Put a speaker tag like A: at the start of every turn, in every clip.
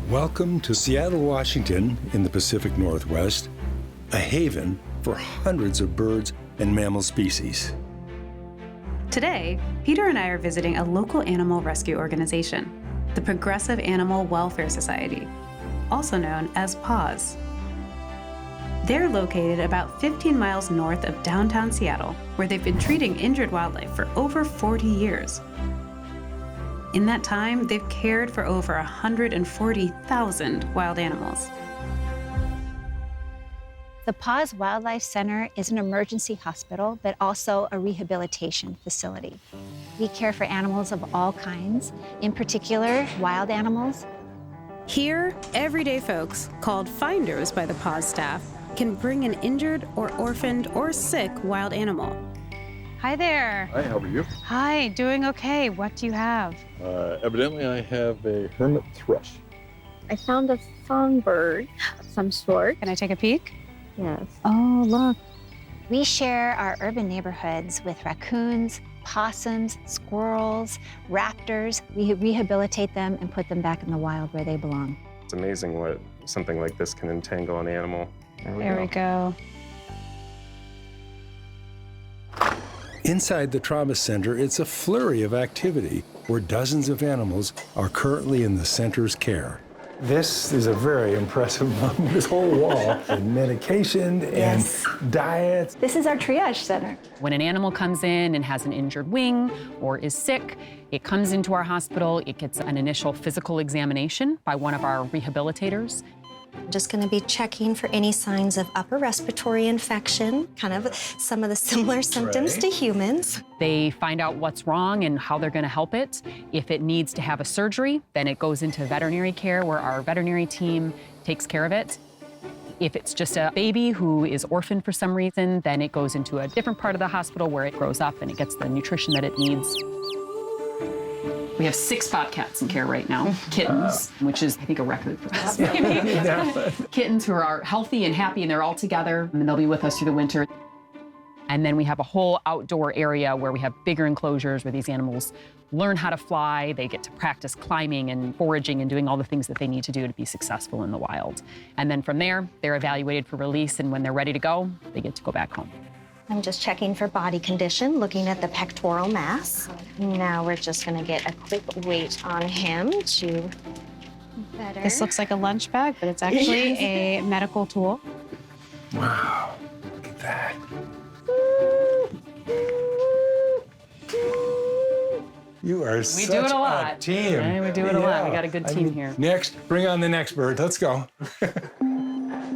A: Welcome to Seattle, Washington, in the Pacific Northwest, a haven for hundreds of birds and mammal species.
B: Today, Peter and I are visiting a local animal rescue organization, the Progressive Animal Welfare Society, also known as PAWS. They're located about 15 miles north of downtown Seattle, where they've been treating injured wildlife for over 40 years. In that time, they've cared for over 140,000 wild animals.
C: The PAWS Wildlife Center is an emergency hospital, but also a rehabilitation facility. We care for animals of all kinds, in particular, wild animals.
B: Here, everyday folks, called finders by the PAWS staff, can bring an injured or orphaned or sick wild animal. Hi there.
D: Hi, how are you?
B: Hi, doing okay. What do you have?
D: Evidently, I have a hermit thrush.
E: I found a songbird of some sort.
B: Can I take a peek?
E: Yes.
B: Oh, look.
C: We share our urban neighborhoods with raccoons, possums, squirrels, raptors. We rehabilitate them and put them back in the wild where they belong.
F: It's amazing what something like this can entangle an animal.
B: There we go.
A: Inside the trauma center, it's a flurry of activity where dozens of animals are currently in the center's care. This is a very impressive one, this whole wall, and medication and diets.
E: This is our triage center.
G: When an animal comes in and has an injured wing or is sick, it comes into our hospital, it gets an initial physical examination by one of our rehabilitators.
H: Just going to be checking for any signs of upper respiratory infection, kind of some of the similar symptoms to humans.
G: They find out what's wrong and how they're going to help it. If it needs to have a surgery, then it goes into veterinary care where our veterinary team takes care of it. If it's just a baby who is orphaned for some reason, then it goes into a different part of the hospital where it grows up and it gets the nutrition that it needs. We have 6 bobcats in care right now, kittens, which is, I think, a record for us. Kittens who are healthy and happy, and they're all together, and they'll be with us through the winter. And then we have a whole outdoor area where we have bigger enclosures where these animals learn how to fly. They get to practice climbing and foraging and doing all the things that they need to do to be successful in the wild. And then from there, they're evaluated for release, and when they're ready to go, they get to go back home.
H: I'm just checking for body condition, looking at the pectoral mass. Now we're just going to get a quick weight on him to better.
B: This looks like a lunch bag, but it's actually a medical tool.
A: Wow, look at that. You are such
G: do it a lot.
A: team.
G: Yeah, we do it a lot. We got a good team here.
A: Next, bring on the next bird. Let's go.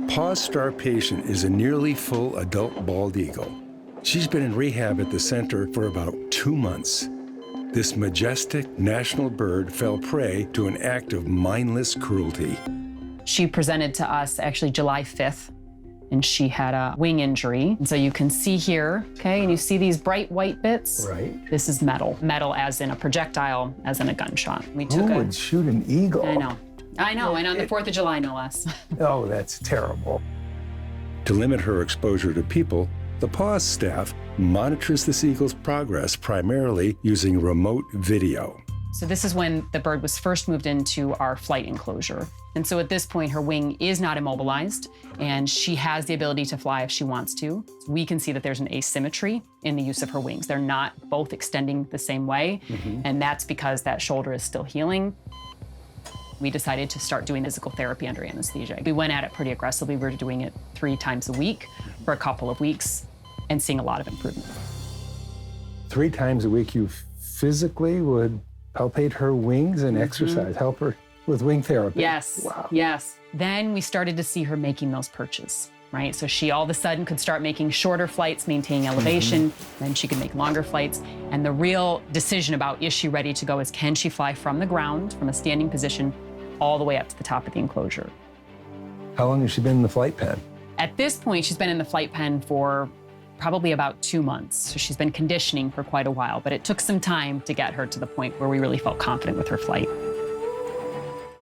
A: PAWS star patient is a nearly full adult bald eagle. She's been in rehab at the center for about 2 months. This majestic national bird fell prey to an act of mindless cruelty.
G: She presented to us actually July 5th, and she had a wing injury. And so you can see here, okay, and you see these bright white bits?
A: Right.
G: This is metal. Metal as in a projectile, as in a gunshot. We
A: Who would shoot an eagle?
G: I know, and on the 4th of July, no less.
A: Oh, that's terrible. To limit her exposure to people, the PAWS staff monitors this eagle's progress primarily using remote video.
G: So this is when the bird was first moved into our flight enclosure. And so at this point, her wing is not immobilized, and she has the ability to fly if she wants to. We can see that there's an asymmetry in the use of her wings. They're not both extending the same way, and that's because that shoulder is still healing. We decided to start doing physical therapy under anesthesia. We went at it pretty aggressively. We were doing it 3 times a week for a couple of weeks and seeing a lot of improvement.
A: 3 times a week, you physically would palpate her wings and exercise, help her with wing therapy.
G: Yes,
A: wow.
G: Yes. Then we started to see her making those perches, right? So she all of a sudden could start making shorter flights, maintaining elevation, then she could make longer flights. And the real decision about is she ready to go is can she fly from the ground, from a standing position, all the way up to the top of the enclosure.
A: How long has she been in the flight pen?
G: At this point, she's been in the flight pen for probably about 2 months. So she's been conditioning for quite a while, but it took some time to get her to the point where we really felt confident with her flight.